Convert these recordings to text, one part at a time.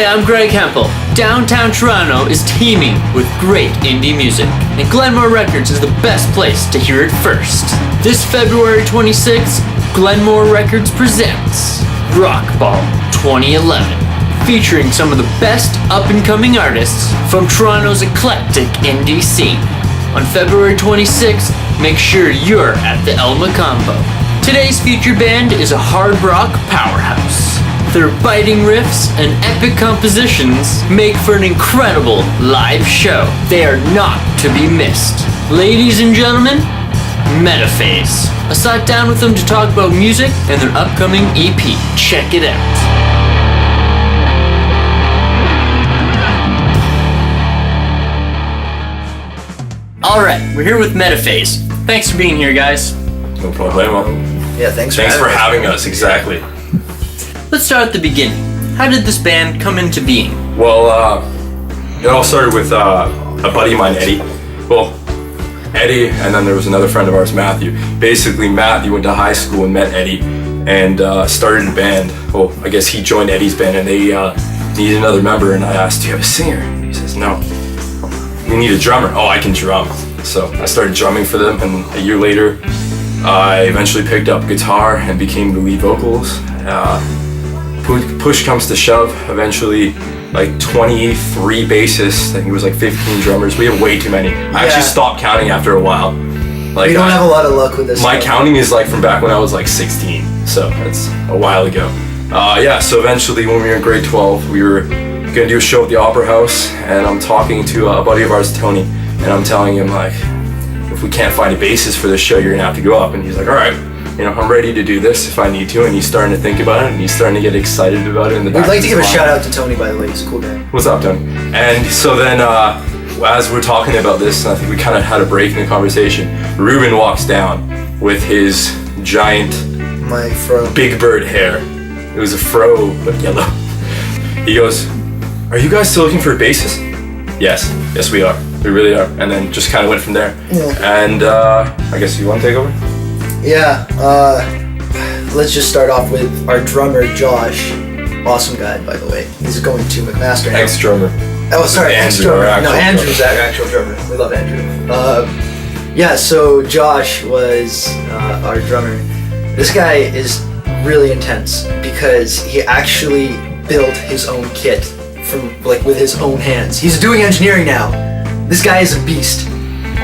Hey, I'm Greg Hempel. Downtown Toronto is teeming with great indie music, and Glenmore Records is the best place to hear it first. This February 26th, Glenmore Records presents Rock Ball 2011, featuring some of the best up-and-coming artists from Toronto's eclectic indie scene. On February 26th, make sure you're at the Mocambo. Today's featured band is a hard rock powerhouse. Their biting riffs and epic compositions make for an incredible live show. They are not to be missed. Ladies and gentlemen, METAPHASE. I sat down with them to talk about music and their upcoming EP. Check it out. Alright, we're here with METAPHASE. Thanks for being here, guys. No problem. Yeah, thanks for having us. Exactly. Let's start at the beginning. How did this band come into being? Well, it all started with a buddy of mine, Eddie. Well, Eddie, and then there was another friend of ours, Matthew. Basically, Matthew went to high school and met Eddie and started a band. Well, I guess he joined Eddie's band and they needed another member, and I asked, do you have a singer? He says, no. We need a drummer. Oh, I can drum. So I started drumming for them, and a year later, I eventually picked up guitar and became the lead vocals. Push comes to shove, eventually like 23 bassists. I think it was like 15 drummers. We have way too many. I actually stopped counting after a while. Like, we don't have a lot of luck with this. My counting is like from back when I was like 16, so that's a while ago. So eventually when we were in grade 12, we were gonna do a show at the Opera House, and I'm talking to a buddy of ours, Tony, and I'm telling him, like, if we can't find a bassist for this show, you're gonna have to go up. And he's like, all right, I'm ready to do this if I need to. And he's starting to think about it, and he's starting to get excited about it in the back. We'd like to give a shout out to Tony, by the way. He's a cool guy. What's up, Tony? And so then, as we're talking about this, I think we kind of had a break in the conversation. Ruben walks down with his giant my fro. Big Bird hair. It was a fro, but yellow. He goes, are you guys still looking for a bassist? Yes, we are. We really are. And then just kind of went from there. Yeah. And I guess you want to take over? Yeah, let's just start off with our drummer, Josh. Awesome guy, by the way. He's going to McMaster now. Ex-drummer. Oh, sorry, ex-drummer. No, Andrew's our actual drummer. We love Andrew. So Josh was our drummer. This guy is really intense because he actually built his own kit with his own hands. He's doing engineering now. This guy is a beast.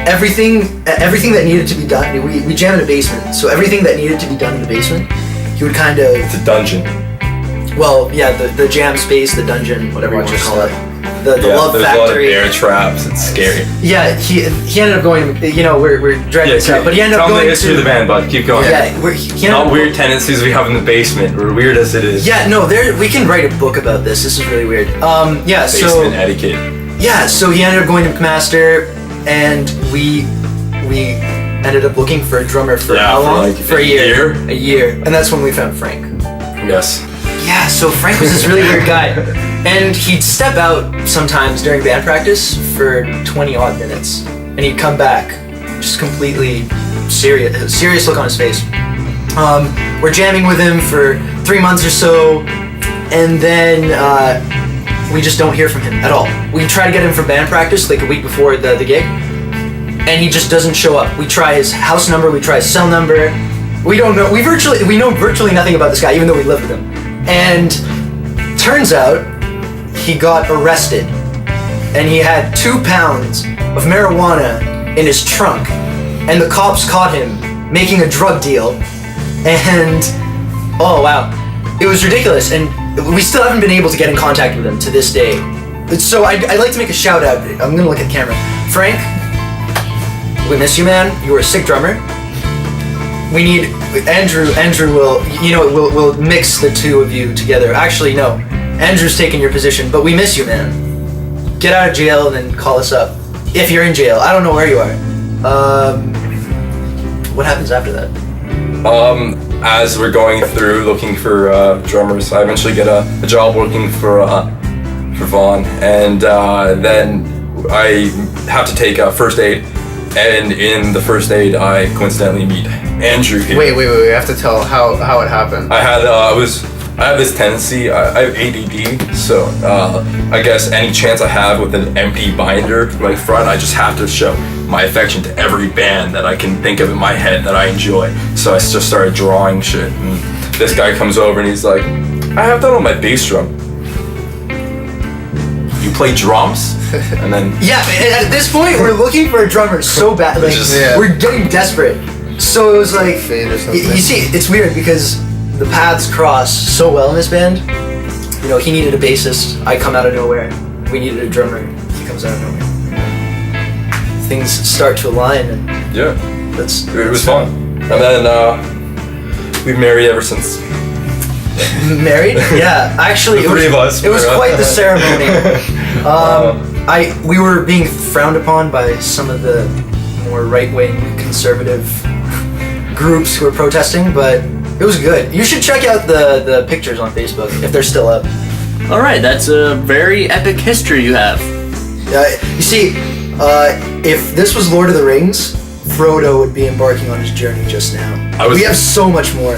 Everything that needed to be done, we jam in a basement, so everything that needed to be done in the basement, he would kind of... It's a dungeon. Well, yeah, the jam space, the dungeon, whatever you want to call it. The love there's factory. A lot of bear traps, it's scary. Yeah, he ended up going, we're dragging this out, but he ended up going to... Tell me the history of the band, bud, keep going. Yeah, not weird tendencies we have in the basement, we're weird as it is. Yeah, no, we can write a book about this is really weird. Basement etiquette. Yeah, so he ended up going to McMaster, and we ended up looking for a drummer for how long? For a year. A year. And that's when we found Frank. Yes. Yeah, so Frank was this really weird guy. And he'd step out sometimes during band practice for 20 odd minutes. And he'd come back, just completely serious look on his face. We're jamming with him for 3 months or so, and then we just don't hear from him at all. We try to get him for band practice like a week before the gig, and he just doesn't show up. We try his house number, we try his cell number. We don't know. We know virtually nothing about this guy, even though we live with him. And turns out he got arrested, and he had 2 pounds of marijuana in his trunk, and the cops caught him making a drug deal. And oh wow, it was ridiculous, and we still haven't been able to get in contact with him to this day. So I'd like to make a shout out. I'm gonna look at the camera. Frank, we miss you, man. You were a sick drummer. We need Andrew we'll mix the two of you together. Actually, no. Andrew's taking your position, but we miss you, man. Get out of jail and then call us up. If you're in jail. I don't know where you are. What happens after that? As we're going through looking for drummers, I eventually get a job working for Vaughn, and then I have to take first aid, and in the first aid I coincidentally meet Andrew here. Wait, we have to tell how it happened. I was I have this tendency, I have ADD, so I guess any chance I have with an empty binder in my front, I just have to show my affection to every band that I can think of in my head that I enjoy. So I just started drawing shit, and this guy comes over and he's like, I have that on my bass drum. You play drums? And then... Yeah, at this point, we're looking for a drummer so bad. Like, we're getting desperate. So it was like, you see, it's weird because the paths cross so well in this band. You know, he needed a bassist, I come out of nowhere. We needed a drummer, he comes out of nowhere. Things start to align, and it was fun. And then we've been married ever since. Married? Yeah, actually, The three of us. It was quite the ceremony. We were being frowned upon by some of the more right-wing conservative groups who were protesting, but it was good. You should check out the pictures on Facebook if they're still up. All right, that's a very epic history you have. You see, if this was Lord of the Rings, Frodo would be embarking on his journey just now. We have so much more.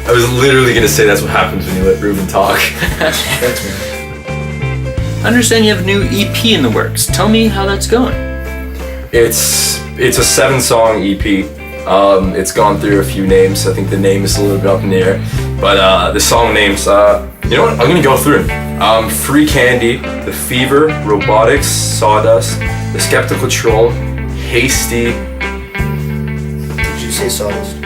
I was literally gonna say that's what happens when you let Ruben talk. Thanks, man. I understand you have a new EP in the works. Tell me how that's going. It's a 7-song EP. It's gone through a few names. I think the name is a little bit up in the air, but the song names, you know what? I'm gonna go through them. Free Candy, The Fever, Robotics, Sawdust, The Skeptical Troll, Hasty. Did you say Sawdust?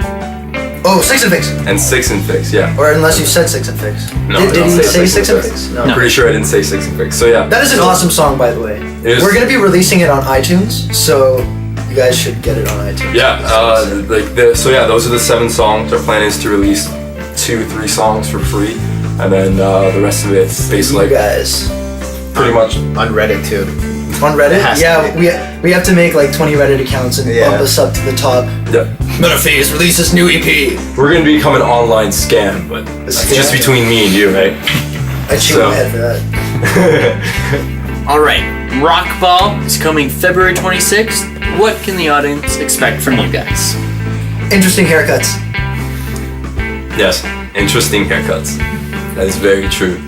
Oh, Six and Fix. And Six and Fix, yeah. Or unless you said Six and Fix. No, Did he say Six and Fix? I'm pretty sure I didn't say Six and Fix. So yeah. That is an awesome song, by the way. We're gonna be releasing it on iTunes, so you guys should get it on iTunes. Yeah, those are the 7 songs. Our plan is to release 2-3 songs for free, and then the rest of it basically you guys. pretty much on Reddit too. On Reddit? Yeah, we have to make like 20 Reddit accounts and bump us up to the top. Yeah. METAPHASE releases new EP. We're gonna become an online scam, but that's just between me and you, right? I'd shoot my head for that. All right, Rock Ball is coming February 26th. What can the audience expect from you guys? Interesting haircuts. Yes, interesting haircuts. That is very true.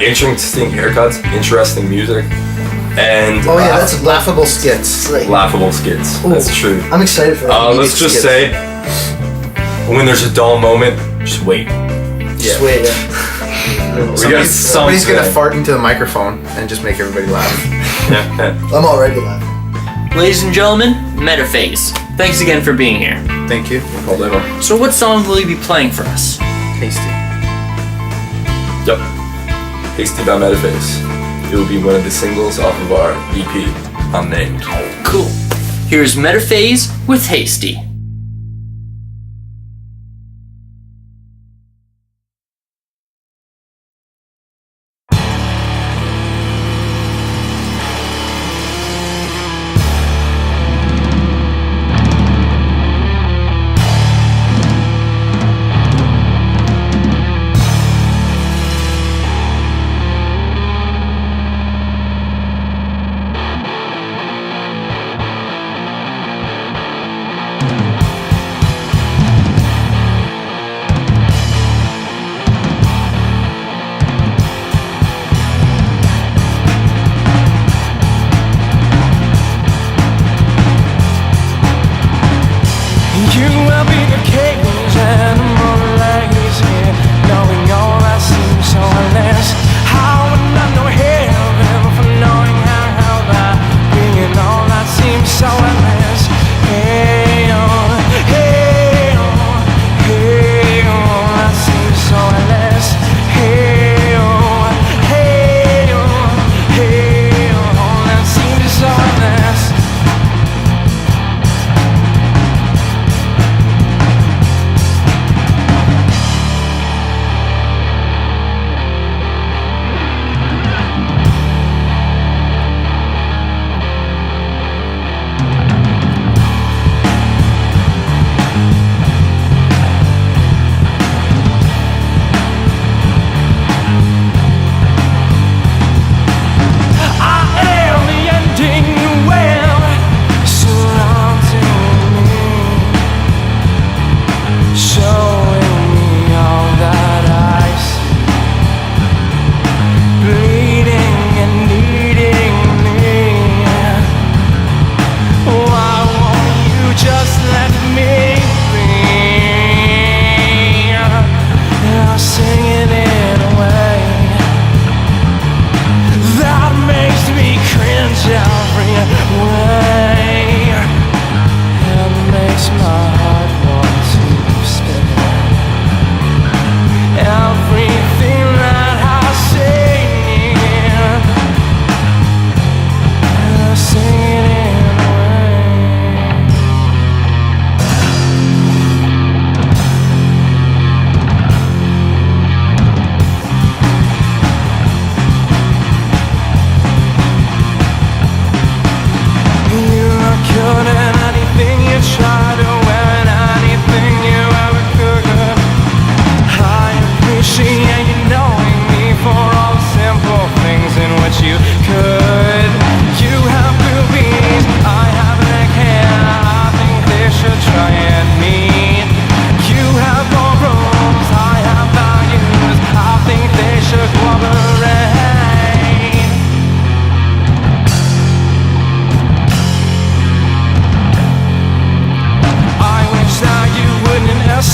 Interesting haircuts, interesting music, and that's laughable skits. laughable skits. Ooh, That's true. I'm excited for that. Let's just say, when there's a dull moment, just wait. Just wait. We got Somebody's gonna fart into the microphone and just make everybody laugh. Yeah. I'm already laughing. Ladies and gentlemen, METAPHASE. Thanks again for being here. Thank you. No problemo. So what song will you be playing for us? Tasty. Yep. Hasty by METAPHASE. It will be one of the singles off of our EP, Unnamed. Cool. Here's METAPHASE with Hasty.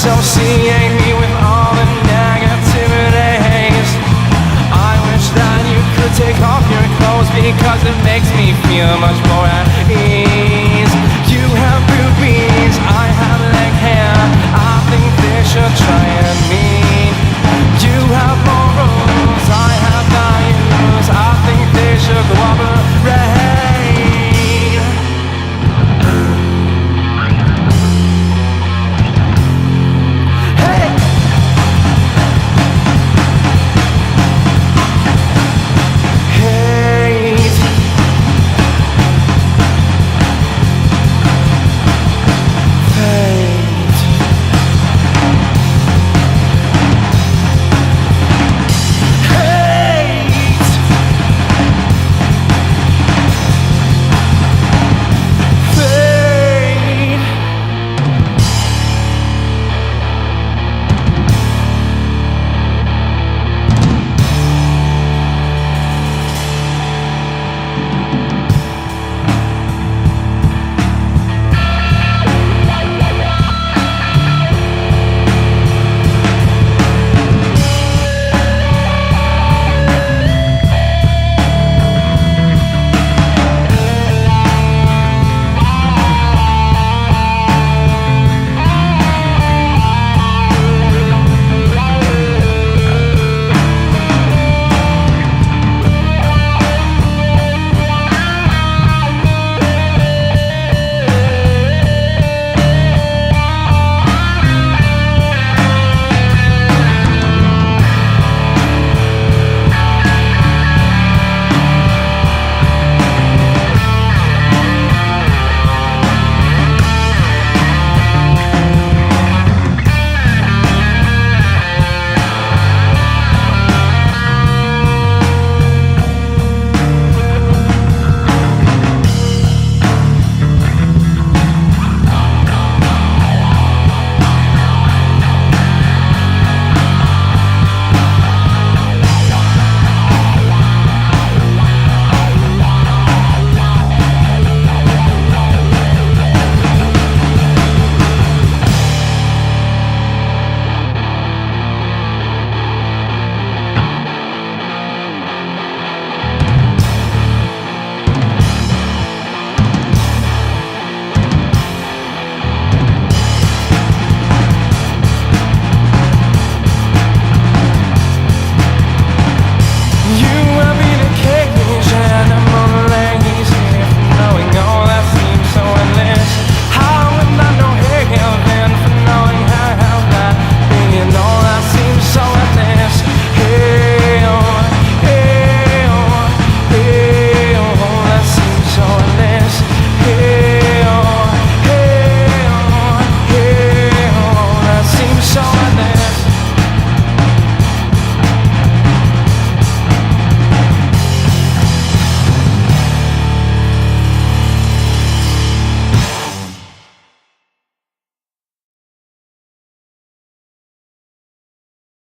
associate me with all the negativities. I wish that you could take off your clothes because it makes me feel much more at ease.